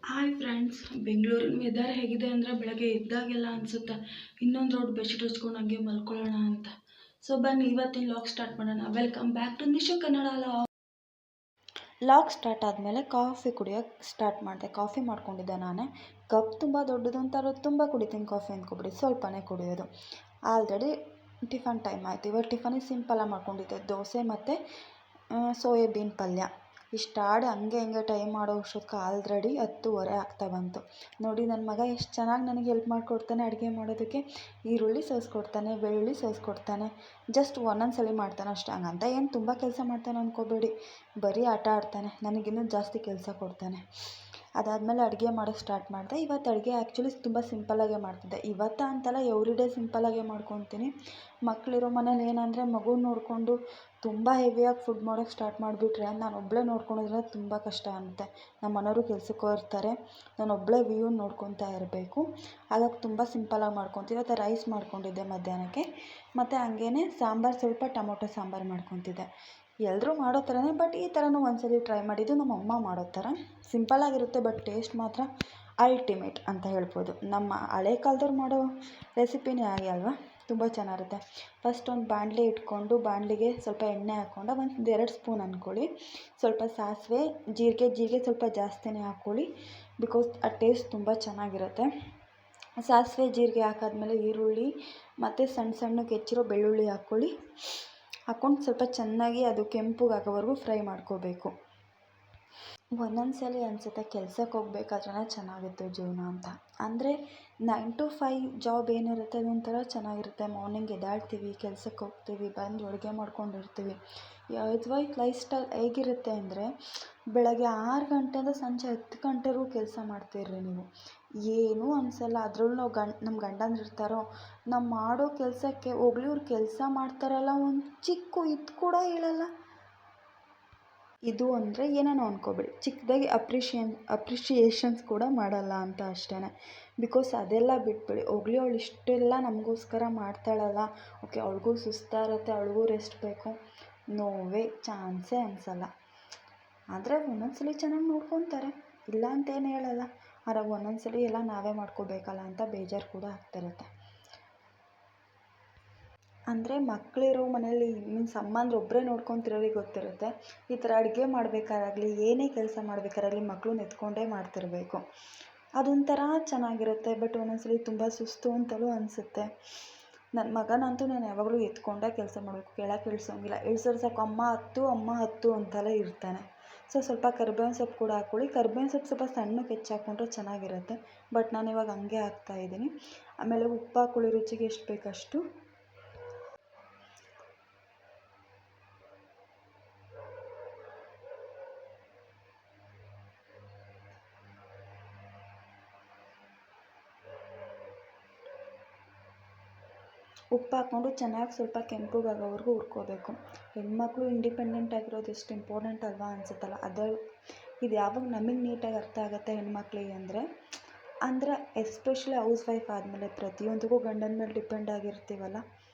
Hi friends, ಬೆಂಗಳೂರಿನ weather ಹೇಗಿದೆ ಅಂದರೆ ಬೆಳಗ್ಗೆ ಎದ್ದಾಗೆಲ್ಲ ಅನಿಸುತ್ತೆ ಇನ್ನೊಂದು ರೌಂಡ್ ಬೆಡ್ಶೀಟ್ ಹೊಚ್ಕೊಂಡು ಹಂಗೆ ಮಲ್ಕೊಳ್ಳೋಣ ಅಂತ. ಸೊ ಬನ್ನಿ ಇವತ್ತಿನ ಲಾಗ್ ಸ್ಟಾರ್ಟ್ ಮಾಡೋಣ. Welcome back to Nishu Kannada log. Start ಆದಮೇಲೆ ಕಾಫಿ ಕುಡಿಯೋಕ್ಕೆ ಸ್ಟಾರ್ಟ್ ಮಾಡಿದೆ. ಕಾಫಿ ಮಾಡ್ಕೊಂಡಿದ್ದೆ ನಾನೇ. ಕಪ್ ತುಂಬ ದೊಡ್ಡದು ಅಂತಾರೋ ತುಂಬ ಕುಡಿತೀನಿ ಕಾಫಿ ಅಂದ್ಕೊಬಿಡಿ, ಸ್ವಲ್ಪನೇ ಕುಡಿಯೋದು. ಆಲ್ರೆಡಿ ಟಿಫನ್ ಟೈಮ್ ಆಯಿತು. ಇವತ್ತು ಟಿಫನಿಗೆ ಸಿಂಪಲಾಗಿ ಮಾಡ್ಕೊಂಡಿದ್ದೆ, ದೋಸೆ ಮತ್ತು ಸೋಯಾಬೀನ್ ಪಲ್ಯ. ಇಷ್ಟು ಆಡಿ ಹಂಗೆ ಟೈಮ್ ಮಾಡೋ ಅಷ್ಟೊತ್ತಿಗೆ ಆಲ್ರೆಡಿ 10:30 ಆಗ್ತಾ ಬಂತು. ನೋಡಿ ನನ್ನ ಮಗ ಎಷ್ಟು ಚೆನ್ನಾಗಿ ನನಗೆ ಹೆಲ್ಪ್ ಮಾಡಿಕೊಡ್ತಾನೆ ಅಡುಗೆ ಮಾಡೋದಕ್ಕೆ. ಈರುಳ್ಳಿ ಸೋಸ್ಕೊಡ್ತಾನೆ, ಬೆಳ್ಳುಳ್ಳಿ ಸೋಸ್ಕೊಡ್ತಾನೆ. ಜಸ್ಟ್ ಒಂದೊಂದು ಸಲ ಮಾಡ್ತಾನೆ ಅಷ್ಟೇ. ಹಂಗಂತ ಏನು ತುಂಬ ಕೆಲಸ ಮಾಡ್ತಾನೆ ಅಂದ್ಕೋಬೇಡಿ, ಬರೀ ಆಟ ಆಡ್ತಾನೆ. ನನಗಿನ್ನೂ ಜಾಸ್ತಿ ಕೆಲಸ ಕೊಡ್ತಾನೆ. ಅದಾದಮೇಲೆ ಅಡುಗೆ ಮಾಡೋಕ್ಕೆ ಸ್ಟಾರ್ಟ್ ಮಾಡಿದೆ. ಇವತ್ತು ಅಡುಗೆ ಆ್ಯಕ್ಚುಲಿ ತುಂಬ ಸಿಂಪಲ್ಲಾಗೇ ಮಾಡ್ತಿದ್ದೆ. ಇವತ್ತು ಅಂತಲ್ಲ, ಎವ್ರಿಡೇ ಸಿಂಪಲ್ಲಾಗೇ ಮಾಡ್ಕೊತೀನಿ. ಮಕ್ಕಳಿರೋ ಮನೇಲಿ ಏನಂದರೆ ಮಗು ನೋಡಿಕೊಂಡು ತುಂಬ ಹೆವಿಯಾಗಿ ಫುಡ್ ಮಾಡೋಕ್ಕೆ ಸ್ಟಾರ್ಟ್ ಮಾಡಿಬಿಟ್ರೆ ನಾನು ಒಬ್ಬಳೇ ನೋಡ್ಕೊಳೋದ್ರಿಂದ ತುಂಬ ಕಷ್ಟ ಆಗುತ್ತೆ. ನಮ್ಮ ಮನೆಯವರು ಕೆಲ್ಸಕ್ಕೆ ಹೋಗಿರ್ತಾರೆ, ನಾನು ಒಬ್ಬಳೇ ವ್ಯೂನ ನೋಡ್ಕೊತಾ ಇರಬೇಕು. ಹಾಗಾಗಿ ತುಂಬ ಸಿಂಪಲ್ಲಾಗಿ ಮಾಡ್ಕೊತೀನಿ. ಇವತ್ತು ರೈಸ್ ಮಾಡ್ಕೊಂಡಿದ್ದೆ ಮಧ್ಯಾಹ್ನಕ್ಕೆ, ಮತ್ತು ಹಂಗೇ ಸಾಂಬಾರು, ಸ್ವಲ್ಪ ಟೊಮೊಟೊ ಸಾಂಬಾರು ಮಾಡ್ಕೊತಿದ್ದೆ. ಎಲ್ಲರೂ ಮಾಡೋ ಥರನೇ, ಬಟ್ ಈ ಥರನೂ ಒಂದ್ಸಲಿ ಟ್ರೈ ಮಾಡಿದ್ದು. ನಮ್ಮ ಅಮ್ಮ ಮಾಡೋ ಥರ ಸಿಂಪಲ್ಲಾಗಿರುತ್ತೆ, ಬಟ್ ಟೇಸ್ಟ್ ಮಾತ್ರ ಅಲ್ಟಿಮೇಟ್ ಅಂತ ಹೇಳ್ಬೋದು. ನಮ್ಮ ಹಳೆ ಕಾಲದವ್ರು ಮಾಡೋ ರೆಸಿಪಿನೇ ಹಾಗೆ ಅಲ್ವಾ, ತುಂಬ ಚೆನ್ನಾಗಿರುತ್ತೆ. ಫಸ್ಟ್ ಒಂದು ಬಾಣಲೆ ಇಟ್ಕೊಂಡು, ಬಾಣಲಿಗೆ ಸ್ವಲ್ಪ ಎಣ್ಣೆ ಹಾಕ್ಕೊಂಡು, ಒಂದು 2 ಸ್ಪೂನ್ ಅಂದ್ಕೊಳ್ಳಿ, ಸ್ವಲ್ಪ ಸಾಸಿವೆ, ಜೀರಿಗೆ ಸ್ವಲ್ಪ ಜಾಸ್ತಿನೇ ಹಾಕ್ಕೊಳ್ಳಿ, ಬಿಕಾಸ್ ಆ ಟೇಸ್ಟ್ ತುಂಬ ಚೆನ್ನಾಗಿರುತ್ತೆ. ಸಾಸಿವೆ ಜೀರಿಗೆ ಹಾಕಾದ್ಮೇಲೆ ಈರುಳ್ಳಿ ಮತ್ತು ಸಣ್ಣಕ್ಕೆ ಹೆಚ್ಚಿರೋ ಬೆಳ್ಳುಳ್ಳಿ ಹಾಕ್ಕೊಂಡು ಸ್ವಲ್ಪ ಚೆನ್ನಾಗಿ ಅದು ಕೆಂಪಗಾಗೋವರೆಗೂ ಫ್ರೈ ಮಾಡ್ಕೋಬೇಕು. ಒಂದೊಂದು ಸಲ ಅನಿಸುತ್ತೆ ಕೆಲ್ಸಕ್ಕೆ ಹೋಗ್ಬೇಕಾದ್ರೆ ಚೆನ್ನಾಗಿತ್ತು ಜೀವನ ಅಂತ. ಅಂದರೆ 9 to 5 ಜಾಬ್ ಏನಿರುತ್ತೆ ಅದೊಂಥರ ಚೆನ್ನಾಗಿರುತ್ತೆ. ಮಾರ್ನಿಂಗ್ ಎದ್ದೇಳ್ತೀವಿ, ಕೆಲ್ಸಕ್ಕೆ ಹೋಗ್ತೀವಿ, ಬಂದು ಅಡುಗೆ ಮಾಡ್ಕೊಂಡಿರ್ತೀವಿ. ವೈಫ್ ಲೈಫ್ ಸ್ಟೈಲ್ ಹೇಗಿರುತ್ತೆ ಅಂದರೆ, ಬೆಳಗ್ಗೆ 6 ಗಂಟೆಯಿಂದ ಸಂಜೆ 10 ಗಂಟೆವರೆಗೂ ಕೆಲಸ ಮಾಡ್ತೀರ್ರಿ ನೀವು, ಏನೂ ಅನಿಸಲ್ಲ. ಅದರಲ್ಲೂ ನಾವು ನಮ್ಮ ಗಂಡಂದಿರ್ತಾರೋ, ನಾವು ಮಾಡೋ ಕೆಲಸಕ್ಕೆ ಹೋಗ್ಲಿ, ಇವ್ರು ಕೆಲಸ ಮಾಡ್ತಾರಲ್ಲ ಒಂದು ಚಿಕ್ಕ ಇದು ಕೂಡ ಹೇಳಲ್ಲ. ಇದು ಅಂದರೆ ಏನೇನೋ ಅಂದ್ಕೋಬೇಡಿ, ಚಿಕ್ಕದಾಗಿ ಅಪ್ರಿಷಿಯೇಷನ್ಸ್ ಕೂಡ ಮಾಡಲ್ಲ ಅಂತ ಅಷ್ಟೇ. ಬಿಕಾಸ್ ಅದೆಲ್ಲ ಬಿಟ್ಬಿಡಿ, ಹೋಗ್ಲಿ ಅವಳು ಇಷ್ಟೆಲ್ಲ ನಮಗೋಸ್ಕರ ಮಾಡ್ತಾಳಲ್ಲ, ಓಕೆ ಅವಳಿಗೂ ಸುಸ್ತಾಗಿರುತ್ತೆ, ಅವಳಿಗೂ ರೆಸ್ಟ್ ಬೇಕು, ನೋವೇ ಚಾನ್ಸೇ ಅನಿಸಲ್ಲ. ಆದರೆ ಒಂದೊಂದು ಸಲ ಚೆನ್ನಾಗಿ ನೋಡ್ಕೊತಾರೆ, ಇಲ್ಲ ಅಂತೇನು ಹೇಳಲ್ಲ. ಆದರೆ ಒಂದೊಂದು ಸಲ ಎಲ್ಲ ನಾವೇ ಮಾಡ್ಕೋಬೇಕಲ್ಲ ಅಂತ ಬೇಜಾರು ಕೂಡ ಆಗ್ತಿರುತ್ತೆ. ಅಂದರೆ ಮಕ್ಕಳಿರೋ ಮನೇಲಿ ಮೀನ್ಸ್ ಅಮ್ಮಂದ್ರು ಒಬ್ಬರೇ ನೋಡ್ಕೊತಿರೋರಿಗೆ ಗೊತ್ತಿರುತ್ತೆ. ಈ ಥರ ಅಡುಗೆ ಮಾಡಬೇಕಾರಾಗಲಿ, ಏನೇ ಕೆಲಸ ಮಾಡಬೇಕಾರಾಗಲಿ ಮಕ್ಕಳನ್ನ ಎತ್ಕೊಂಡೇ ಮಾಡ್ತಿರಬೇಕು. ಅದೊಂಥರ ಚೆನ್ನಾಗಿರುತ್ತೆ. ಬಟ್ ಒಂದೊಂದ್ಸಲಿ ತುಂಬ ಸುಸ್ತು ಅಂತಲೂ ಅನಿಸುತ್ತೆ. ನನ್ನ ಮಗನಂತೂ ನಾನು ಯಾವಾಗಲೂ ಎತ್ಕೊಂಡೇ ಕೆಲಸ ಮಾಡಬೇಕು, ಕೆಳಗೆ ಇಳಿಸೋಂಗಿಲ್ಲ. ಇಳಿಸೋರು ಸಾಕು, ಅಮ್ಮ ಹತ್ತು ಅಂತಲೇ ಇರ್ತಾನೆ. ಸೊ ಸ್ವಲ್ಪ ಕರಿಬೇವಿನ ಸೊಪ್ಪು ಕೂಡ ಹಾಕ್ಕೊಳ್ಳಿ. ಕರಿಬೇವಿನ ಸೊಪ್ಪು ಸ್ವಲ್ಪ ಸಣ್ಣಕ್ಕೆ ಹೆಚ್ಚಾಕ್ಕೊಂಡ್ರೆ ಚೆನ್ನಾಗಿರುತ್ತೆ. ಬಟ್ ನಾನು ಇವಾಗ ಹಂಗೆ ಹಾಕ್ತಾಯಿದ್ದೀನಿ. ಆಮೇಲೆ ಉಪ್ಪು ಹಾಕ್ಕೊಳ್ಳಿ, ರುಚಿಗೆ ಎಷ್ಟು ಬೇಕಷ್ಟು. ಉಪ್ಪು ಹಾಕ್ಕೊಂಡು ಚೆನ್ನಾಗಿ ಸ್ವಲ್ಪ ಕೆಂಪಗಾಗೋವರೆಗೂ ಹುರ್ಕೋಬೇಕು. ಹೆಣ್ಮಕ್ಳು ಇಂಡಿಪೆಂಡೆಂಟ್ ಆಗಿರೋದು ಎಷ್ಟು ಇಂಪಾರ್ಟೆಂಟ್ ಅಲ್ವಾ ಅನಿಸುತ್ತಲ್ಲ. ಇದು ಯಾವಾಗ ನಮಗೆ ನೀಟಾಗಿ ಅರ್ಥ ಆಗುತ್ತೆ ಹೆಣ್ಮಕ್ಳಿಗೆ ಅಂದರೆ ಎಸ್ಪೆಷಲಿ ಹೌಸ್ ವೈಫ್ ಆದಮೇಲೆ ಪ್ರತಿಯೊಂದಕ್ಕೂ ಗಂಡನ ಮೇಲೆ ಡಿಪೆಂಡ್ ಆಗಿರ್ತೀವಲ್ಲ.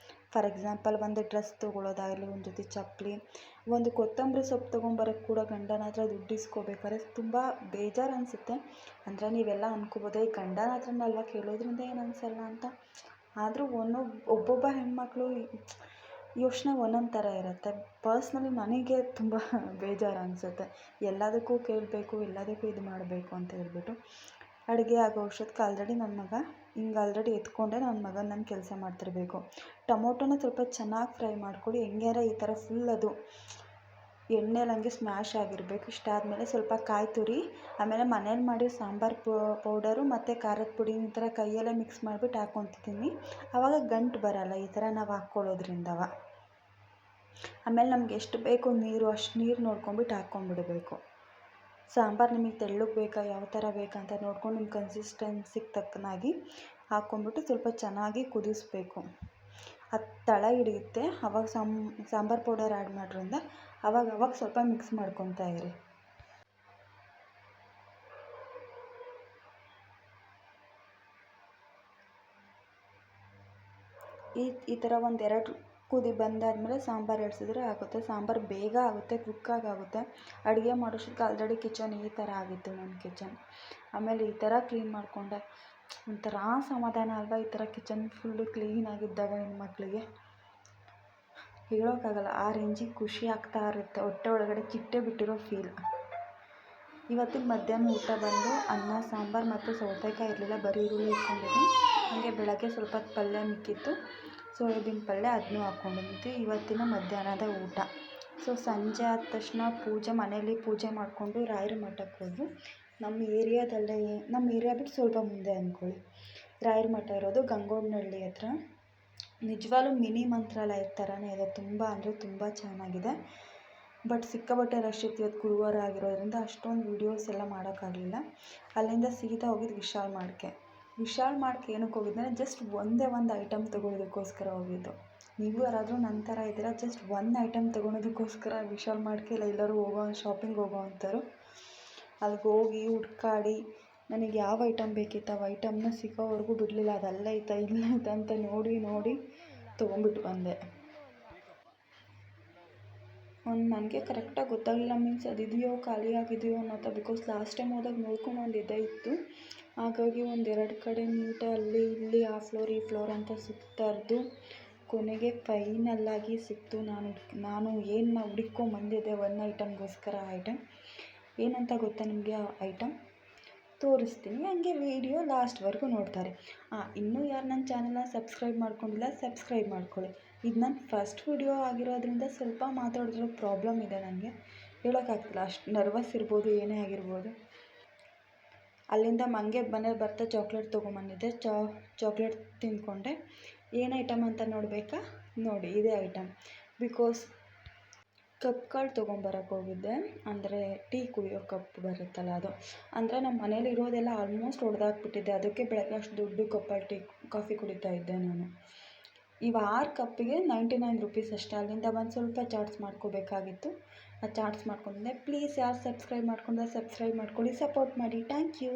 ಫಾರ್ ಎಕ್ಸಾಂಪಲ್ ಒಂದು ಡ್ರೆಸ್ ತೊಗೊಳ್ಳೋದಾಗಲಿ, ಒಂದು ಜೊತೆ ಚಪ್ಪಲಿ, ಒಂದು ಕೊತ್ತಂಬರಿ ಸೊಪ್ಪು ತೊಗೊಂಬರೋಕ್ಕೆ ಕೂಡ ಗಂಡನ ಹತ್ರ ದುಡ್ಡು ಇಸ್ಕೋಬೇಕಾದ್ರೆ ತುಂಬ ಬೇಜಾರು ಅನಿಸುತ್ತೆ. ಅಂದರೆ ನೀವೆಲ್ಲ ಅಂದ್ಕೋಬೋದು, ಈ ಗಂಡನ ಹತ್ರನಲ್ವ ಕೇಳೋದ್ರಿಂದ ಏನು ಅನಿಸಲ್ಲ ಅಂತ. ಆದರೂ ಒಬ್ಬೊಬ್ಬ ಹೆಣ್ಮಕ್ಳು ಯೋಚನೆ ಒಂದೊಂದು ಥರ ಇರುತ್ತೆ. ಪರ್ಸ್ನಲಿ ನನಗೆ ತುಂಬ ಬೇಜಾರು ಅನಿಸುತ್ತೆ, ಎಲ್ಲದಕ್ಕೂ ಕೇಳಬೇಕು, ಎಲ್ಲದಕ್ಕೂ ಇದು ಮಾಡಬೇಕು ಅಂತ ಹೇಳ್ಬಿಟ್ಟು. ಅಡುಗೆ ಆಗೋ ಅಷ್ಟೊತ್ತಿಗೆ ಆಲ್ರೆಡಿ ನನ್ನ ಮಗ ಆಲ್ರೆಡಿ ಎತ್ಕೊಂಡೆ ನನ್ನ ಮಗನ ನಾನು ಕೆಲಸ ಮಾಡ್ತಿರಬೇಕು. ಟೊಮೊಟೊನ ಸ್ವಲ್ಪ ಚೆನ್ನಾಗಿ ಫ್ರೈ ಮಾಡ್ಕೊಳ್ಳಿ. ಹೆಂಗಾರ ಈ ಥರ ಫುಲ್ ಅದು ಎಣ್ಣೆಲಿ ಹಂಗೆ ಸ್ಮ್ಯಾಶ್ ಆಗಿರಬೇಕು. ಇಷ್ಟಾದಮೇಲೆ ಸ್ವಲ್ಪ ಕಾಯಿ ತುರಿ, ಆಮೇಲೆ ಮನೇಲಿ ಮಾಡಿರೋ ಸಾಂಬಾರು ಪೌಡರು ಮತ್ತು ಖಾರದ ಪುಡಿ ಈ ಥರ ಕೈಯಲ್ಲೇ ಮಿಕ್ಸ್ ಮಾಡಿಬಿಟ್ಟು ಹಾಕ್ಕೊತಿದ್ದೀನಿ. ಆವಾಗ ಗಂಟು ಬರಲ್ಲ ಈ ಥರ ನಾವು ಹಾಕ್ಕೊಳ್ಳೋದ್ರಿಂದವ. ಆಮೇಲೆ ನಮ್ಗೆ ಎಷ್ಟು ಬೇಕು ನೀರು, ಅಷ್ಟು ನೀರು ನೋಡ್ಕೊಂಬಿಟ್ಟು ಹಾಕ್ಕೊಂಬಿಡಬೇಕು. ಸಾಂಬಾರು ನಿಮಗೆ ತೆಳ್ಳಗೆ ಬೇಕಾ, ಯಾವ ಥರ ಬೇಕಂತ ನೋಡ್ಕೊಂಡು ನಿಮ್ಮ ಕನ್ಸಿಸ್ಟೆನ್ಸಿಗೆ ತಕ್ಕನಾಗಿ ಹಾಕ್ಕೊಂಬಿಟ್ಟು ಸ್ವಲ್ಪ ಚೆನ್ನಾಗಿ ಕುದಿಸ್ಬೇಕು. ಅದು ತಳ ಹಿಡಿಯುತ್ತೆ. ಆವಾಗ ಸಾಂಬಾರು ಪೌಡರ್ ಆ್ಯಡ್ ಮಾಡೋದ್ರಿಂದ ಅವಾಗ ಸ್ವಲ್ಪ ಮಿಕ್ಸ್ ಮಾಡ್ಕೊತಾ ಇರಿ. ಈ ಥರ 1-2 ಕುದಿ ಬಂದಾದಮೇಲೆ ಸಾಂಬಾರು ಎಡ್ಸಿದ್ರೆ ಆಗುತ್ತೆ. ಸಾಂಬಾರು ಬೇಗ ಆಗುತ್ತೆ, ಕ್ವಿಕ್ಕಾಗಿ ಆಗುತ್ತೆ. ಅಡುಗೆ ಮಾಡೋಷ್ಟಕ್ಕೆ ಆಲ್ರೆಡಿ ಕಿಚನ್ ಈ ಥರ ಆಗಿತ್ತು ನನ್ನ ಕಿಚನ್. ಆಮೇಲೆ ಈ ಥರ ಕ್ಲೀನ್ ಮಾಡಿಕೊಂಡೆ. ಒಂಥರ ಸಮಾಧಾನ ಅಲ್ವಾ ಈ ಥರ ಕಿಚನ್ ಫುಲ್ಲು ಕ್ಲೀನಾಗಿದ್ದಾಗ ಹೆಣ್ಮಕ್ಳಿಗೆ ಹೇಳೋಕ್ಕಾಗಲ್ಲ. ಆ ರೇಂಜಿಗೆ ಖುಷಿ ಆಗ್ತಾ ಇರುತ್ತೆ, ಹೊಟ್ಟೆ ಒಳಗಡೆ ಚಿಟ್ಟೆ ಬಿಟ್ಟಿರೋ ಫೀಲ್. ಇವತ್ತಿನ ಮಧ್ಯಾಹ್ನ ಊಟ ಬಂದು ಅನ್ನ ಸಾಂಬಾರು ಮತ್ತು ಸೌತೆಕಾಯಿ ಇರಲಿಲ್ಲ, ಬರೀ ಈರುಳ್ಳಿ ಇಟ್ಕೊಂಡಿದ್ದು. ಹಾಗೆ ಬೆಳಗ್ಗೆ ಸ್ವಲ್ಪ ಪಲ್ಯ ಮಿಕ್ಕಿತ್ತು, ಸೋಯಾಬೀನ್ ಪಲ್ಯ, ಅದನ್ನೂ ಹಾಕ್ಕೊಂಡಿದ್ದೆ ಇವತ್ತಿನ ಮಧ್ಯಾಹ್ನದ ಊಟ. ಸೊ ಸಂಜೆ ಆದ ತಕ್ಷಣ ಮನೆಯಲ್ಲಿ ಪೂಜೆ ಮಾಡಿಕೊಂಡು ರಾಯರ ಮಠಕ್ಕೆ ಹೋದ್ವು. ನಮ್ಮ ಏರಿಯಾ ಬಿಟ್ಟು ಸ್ವಲ್ಪ ಮುಂದೆ ಅಂದ್ಕೊಳ್ಳಿ ರಾಯರ ಮಠ ಇರೋದು, ಗಂಗೋಬನಹಳ್ಳಿ ಹತ್ರ. ನಿಜವಾಗ್ಲೂ ಮಿನಿ ಮಂತ್ರಾಲಯದ ಥರನೇ ಇದೆ, ತುಂಬ ಅಂದರೆ ತುಂಬ ಚೆನ್ನಾಗಿದೆ. ಬಟ್ ಸಿಕ್ಕಾಪಟ್ಟೆ ರಶ್ ಇತ್ತು. ಇವತ್ತು ಗುರುವಾರ ಆಗಿರೋದ್ರಿಂದ ಅಷ್ಟೊಂದು ವೀಡಿಯೋಸ್ ಎಲ್ಲ ಮಾಡೋಕ್ಕಾಗಲಿಲ್ಲ. ಅಲ್ಲಿಂದ ಸೀದಾ ಹೋಗಿದ್ದು ವಿಶಾಲ್ ಮಾರ್ಟ್ಗೆ ಏನಕ್ಕೆ ಹೋಗಿದ್ದೆ, ಜಸ್ಟ್ ಒಂದೇ ಒಂದು ಐಟಮ್ ತೊಗೊಳೋದಕ್ಕೋಸ್ಕರ ಹೋಗಿದ್ದು. ನೀವು ಯಾರಾದರೂ ನನ್ನ ಥರ ಇದ್ದೀರಾ, ಜಸ್ಟ್ ಒಂದು ಐಟಮ್ ತೊಗೊಳೋದಕ್ಕೋಸ್ಕರ ವಿಶಾಲ್ ಮಾರ್ಟ್ಗೆ ಎಲ್ಲರೂ ಶಾಪಿಂಗ್ ಹೋಗೋ ಅಂಥವ್ರು ಅಲ್ಲಿಗೆ ಹೋಗಿ ಹುಡ್ಕಾಡಿ ನನಗೆ ಯಾವ ಐಟಮ್ ಬೇಕಿತ್ತು ಆ ಐಟಮ್ನ ಸಿಗೋವರೆಗೂ ಬಿಡಲಿಲ್ಲ. ಅದಲ್ಲೈತಾ ಇಲ್ಲೈತಾ ಅಂತ ನೋಡಿ ತೊಗೊಂಬಿಟ್ಟು ಬಂದೆ. ನನಗೆ ಕರೆಕ್ಟಾಗಿ ಗೊತ್ತಾಗಲಿಲ್ಲ, ಮೀನ್ಸ್ ಅದಿದೆಯೋ ಖಾಲಿ ಆಗಿದೆಯೋ ಅನ್ನೋದು. ಬಿಕಾಸ್ ಲಾಸ್ಟ್ ಟೈಮ್ ಹೋದಾಗ ನೋಡ್ಕೊಂಡು ಒಂದು ಇದೇ ಇತ್ತು. ಹಾಗಾಗಿ 1-2 ಕಡೆ ನೀಟಾಗಿ ಅಲ್ಲಿ ಇಲ್ಲಿ ಆ ಫ್ಲೋರ್ ಈ ಫ್ಲೋರ್ ಅಂತ ಸುತ್ತಾರ್ದು ಕೊನೆಗೆ ಫೈನಲ್ಲಾಗಿ ಸಿಕ್ತು. ನಾನು ಏನು ಹುಡುಕೊಂಬಂದಿದ್ದೆ ಒಂದು ಐಟಮ್ಗೋಸ್ಕರ. ಐಟಮ್ ಏನಂತ ಗೊತ್ತಾ ನಿಮಗೆ? ಆ ಐಟಮ್ ತೋರಿಸ್ತೀನಿ, ಹಂಗೆ ವೀಡಿಯೋ ಲಾಸ್ಟ್ವರೆಗೂ ನೋಡ್ತಾರೆ. ಇನ್ನೂ ಯಾರು ನನ್ನ ಚಾನಲ್ನ ಸಬ್ಸ್ಕ್ರೈಬ್ ಮಾಡ್ಕೊಂಡಿಲ್ಲ, ಸಬ್ಸ್ಕ್ರೈಬ್ ಮಾಡ್ಕೊಳ್ಳಿ. ಇದು ನನ್ನ ಫಸ್ಟ್ ವೀಡಿಯೋ ಆಗಿರೋದ್ರಿಂದ ಸ್ವಲ್ಪ ಮಾತಾಡಿದ್ರೆ ಪ್ರಾಬ್ಲಮ್ ಇದೆ, ನನಗೆ ಹೇಳೋಕ್ಕಾಗ್ತಿಲ್ಲ, ಅಷ್ಟು ನರ್ವಸ್ ಇರ್ಬೋದು, ಏನೇ ಆಗಿರ್ಬೋದು. ಅಲ್ಲಿಂದ ಮನೆಗೆ ಬರ್ತಾ ಚಾಕ್ಲೇಟ್ ತೊಗೊಂಬಂದಿದ್ದೆ. ಚಾಕ್ಲೇಟ್ ತಿಂದ್ಕೊಂಡೆ. ಏನು ಐಟಮ್ ಅಂತ ನೋಡಬೇಕಾ? ನೋಡಿ, ಇದೇ ಐಟಮ್. ಬಿಕಾಸ್ ಕಪ್ಗಳು ತೊಗೊಂಬರಕ್ಕೆ ಹೋಗಿದ್ದೆ, ಅಂದರೆ ಟೀ ಕುಡಿಯೋ ಕಪ್ ಬರುತ್ತಲ್ಲ ಅದು. ಅಂದರೆ ನಮ್ಮ ಮನೇಲಿ ಇರೋದೆಲ್ಲ ಆಲ್ಮೋಸ್ಟ್ ಹೊಡೆದಾಕ್ಬಿಟ್ಟಿದ್ದೆ, ಅದಕ್ಕೆ ಬೆಳಗ್ಗೆ ಅಷ್ಟು ದೊಡ್ಡ ಕಪ್ಪಲ್ಲಿ ಕಾಫಿ ಕುಡಿತಾ ಇದ್ದೆ ನಾನು. ಇವು 6 ಕಪ್ಪಿಗೆ 99 ರೂಪೀಸ್ ಅಷ್ಟೇ. ಅಲ್ಲಿಂದ ಒಂದು ಸ್ವಲ್ಪ ಚಾಟ್ಸ್ ಮಾಡ್ಕೋಬೇಕಾಗಿತ್ತು, ಆ ಚಾಟ್ಸ್ ಮಾಡ್ಕೊಂಡಿದ್ದೆ. ಪ್ಲೀಸ್ ಯಾರು ಸಬ್ಸ್ಕ್ರೈಬ್ ಮಾಡ್ಕೊಂಡ್ರೆ ಸಬ್ಸ್ಕ್ರೈಬ್ ಮಾಡ್ಕೊಳ್ಳಿ, ಸಪೋರ್ಟ್ ಮಾಡಿ. Thank you.